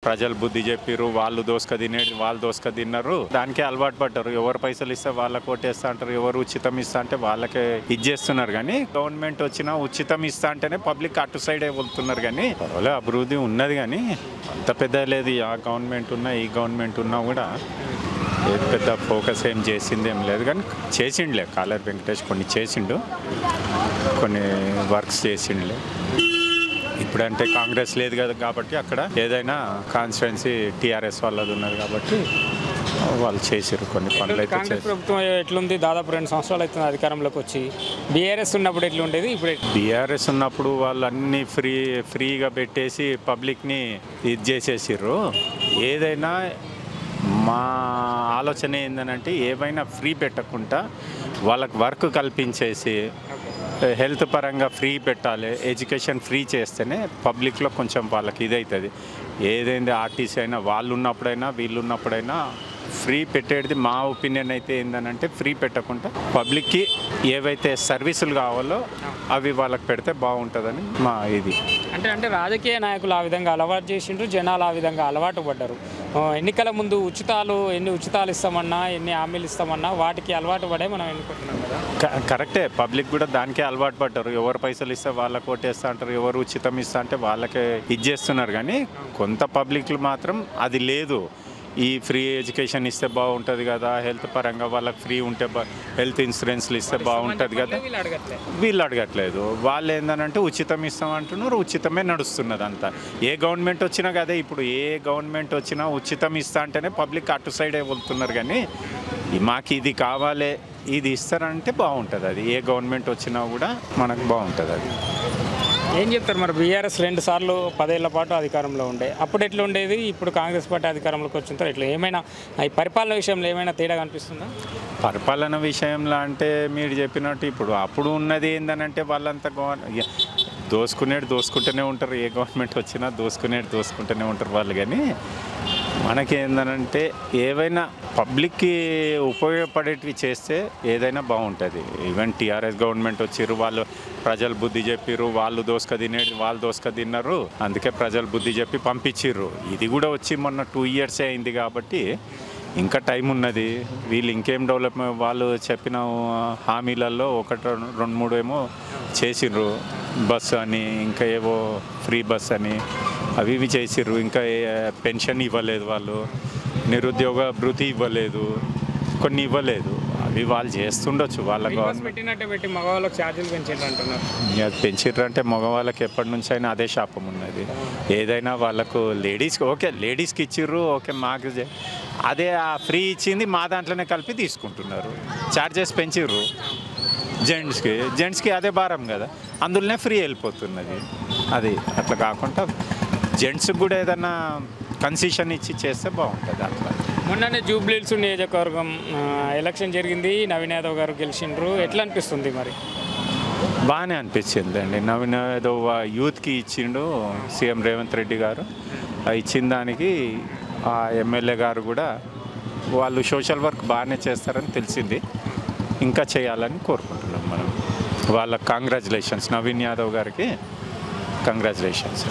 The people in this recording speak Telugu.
ప్రజలు బుద్ధి చెప్పిర్రు, వాళ్ళు దోసుక తినేది వాళ్ళు దోసుక తిన్నారు, దానికే అలవాటు పడ్డారు. ఎవరు పైసలు ఇస్తే వాళ్ళకి ఓటేస్తా అంటారు, ఎవరు ఉచితం ఇస్తా అంటే వాళ్ళకే ఇచ్చేస్తున్నారు. కానీ గవర్నమెంట్ వచ్చినా ఉచితం ఇస్తా అంటేనే పబ్లిక్ అటు సైడే వెళ్తున్నారు. కానీ పర్వాలేదు, అభివృద్ధి ఉన్నది. కానీ అంత పెద్ద లేదు. ఆ గవర్నమెంట్ ఉన్నా ఈ గవర్నమెంట్ ఉన్నా కూడా ఏది పెద్ద ఫోకస్ ఏం చేసింది ఏం లేదు. కానీ చేసిండులే కాలర్ వెంకటేష్, కొన్ని చేసిండు, కొన్ని వర్క్స్ చేసిండులే. ఇప్పుడంటే కాంగ్రెస్ లేదు కదా కాబట్టి అక్కడ ఏదైనా కాన్స్టిట్యున్సీ టీఆర్ఎస్ వాళ్ళది ఉన్నది కాబట్టి వాళ్ళు చేసారు కొన్ని పనులు. అయితే కాంగ్రెస్ ప్రభుత్వం ఎట్లుంది? దాదాపు 2 సంవత్సరాలు అవుతుంది అధికారంలోకి వచ్చి. బీఆర్ఎస్ ఉన్నప్పుడు ఎట్లుండేది, ఇప్పుడు బీఆర్ఎస్ ఉన్నప్పుడు వాళ్ళు అన్నీ ఫ్రీగా పెట్టేసి పబ్లిక్ని ఇది చేసేసారు. ఏదైనా మా ఆలోచన ఏంటంటే ఏవైనా ఫ్రీ పెట్టకుండా వాళ్ళకి వర్క్ కల్పించేసి హెల్త్ పరంగా ఫ్రీ పెట్టాలి, ఎడ్యుకేషన్ ఫ్రీ చేస్తేనే పబ్లిక్లో కొంచెం వాళ్ళకి ఇదవుతుంది. ఏదైంది ఆర్టీసీ అయినా వాళ్ళు ఉన్నప్పుడైనా వీళ్ళు ఉన్నప్పుడైనా ఫ్రీ పెట్టేది మా ఒపీనియన్ అయితే ఏంటంటే ఫ్రీ పెట్టకుండా పబ్లిక్కి ఏవైతే సర్వీసులు కావాలో అవి వాళ్ళకి పెడితే బాగుంటుందని మా ఇది. అంటే రాజకీయ నాయకులు ఆ విధంగా అలవాటు చేసిండ్రు, జనాలు ఆ విధంగా అలవాటు పడ్డారు. ఎన్నికల ముందు ఎన్ని ఉచితాలు ఇస్తామన్నా, ఎన్ని హామీలు ఇస్తామన్నా వాటికి అలవాటు పడే మనం ఎన్నుకుంటున్నాం కదా. కరెక్టే, పబ్లిక్ కూడా దానికే అలవాటు పడ్డారు. ఎవరు పైసలు ఇస్తే వాళ్ళకి ఓటేస్తా అంటారు, ఎవరు ఉచితం ఇస్తా అంటే వాళ్ళకే ఇచ్చేస్తున్నారు. కానీ కొంత పబ్లిక్లు మాత్రం అది లేదు. ఈ ఫ్రీ ఎడ్యుకేషన్ ఇస్తే బాగుంటుంది కదా, హెల్త్ పరంగా వాళ్ళకి ఫ్రీ ఉంటే హెల్త్ ఇన్సూరెన్స్లు ఇస్తే బాగుంటుంది కదా, వీళ్ళు అడగట్లేదు. వాళ్ళు ఏంటంటే ఉచితం ఇస్తామంటున్నారు, ఉచితమే నడుస్తున్నది అంతా. ఏ గవర్నమెంట్ వచ్చినా కదా, ఇప్పుడు ఏ గవర్నమెంట్ వచ్చినా ఉచితం ఇస్తా అంటేనే పబ్లిక్ అటు సైడే వెళ్తున్నారు. కానీ మాకు ఇది కావాలి, ఇది ఇస్తారంటే బాగుంటుంది. అది ఏ గవర్నమెంట్ వచ్చినా కూడా మనకు బాగుంటుంది. అది ఏం చెప్తారు మరి? బీఆర్ఎస్ 2 సార్లు 10 ఏళ్ల పాటు అధికారంలో ఉండే, అప్పుడు ఎట్లా ఉండేది, ఇప్పుడు కాంగ్రెస్ పార్టీ అధికారంలోకి వచ్చిన తర్వాత ఎట్లా, ఏమైనా ఈ పరిపాలన విషయంలో ఏమైనా తేడా కనిపిస్తుందా? పరిపాలన విషయంలో అంటే మీరు చెప్పినట్టు ఇప్పుడు అప్పుడు ఉన్నది ఏంటంటే వాళ్ళంతా దోసుకుంటూనే ఉంటారు. ఏ గవర్నమెంట్ వచ్చినా దోసుకుంటూనే ఉంటారు వాళ్ళు. కానీ మనకేందనంటే ఏవైనా పబ్లిక్కి ఉపయోగపడేటివి చేస్తే ఏదైనా బాగుంటుంది. ఈవెన్ టీఆర్ఎస్ గవర్నమెంట్ వచ్చిర్రు, వాళ్ళు ప్రజలు బుద్ధి చెప్పిర్రు, వాళ్ళు దోసుక తినేది వాళ్ళు దోసుక తిన్నారు, అందుకే ప్రజలు బుద్ధి చెప్పి పంపించిర్రు. ఇది కూడా వచ్చి మొన్న 2 ఇయర్సే అయింది కాబట్టి ఇంకా టైం ఉన్నది. వీళ్ళు ఇంకేం డెవలప్మెంట్, వాళ్ళు చెప్పిన హామీలలో 1, 2, 3 ఏమో చేసిండ్రు. బస్సు అని, ఇంకా ఏవో ఫ్రీ బస్ అని అవి ఇవి చేసిర్రు. ఇంకా పెన్షన్ ఇవ్వలేదు వాళ్ళు, నిరుద్యోగ భృతి ఇవ్వలేదు, కొన్ని ఇవ్వలేదు. అవి వాళ్ళు చేస్తుండొచ్చు. వాళ్ళ పెట్టినట్టే పెట్టి మగవాళ్ళకి ఛార్జీలు పెంచారు అంటున్నారు. పెంచిర్రు అంటే మగవాళ్ళకి ఎప్పటి నుంచి అయినా అదే శాపం ఉన్నది. ఏదైనా వాళ్ళకు లేడీస్కి ఓకే, లేడీస్కి ఇచ్చిర్రు ఓకే, మాకు అదే ఆ ఫ్రీ ఇచ్చింది మా దాంట్లోనే కలిపి తీసుకుంటున్నారు. ఛార్జెస్ పెంచిర్రు జెంట్స్కి అదే భారం కదా, అందులోనే ఫ్రీ వెళ్ళిపోతున్నది. అది అట్లా కాకుండా జెంట్స్కి కూడా ఏదన్నా కన్సెషన్ ఇచ్చి చేస్తే బాగుంటుంది. అట్లా మొన్ననే జూబ్లీహిల్స్ నియోజకవర్గం ఎలక్షన్ జరిగింది, నవీన్ యాదవ్ గారు గెలిచిండ్రు. ఎట్లా అనిపిస్తుంది మరి? బాగానే అనిపించింది అండి. నవీన్ యాదవ్ యూత్కి ఇచ్చిండు సీఎం రేవంత్ రెడ్డి గారు. ఇచ్చిన దానికి ఆ ఎమ్మెల్యే గారు కూడా వాళ్ళు సోషల్ వర్క్ బాగానే చేస్తారని తెలిసింది. ఇంకా చేయాలని కోరుకుంటున్నాం మనం. వాళ్ళకి కంగ్రాచులేషన్స్, నవీన్ యాదవ్ గారికి కంగ్రాచులేషన్స్.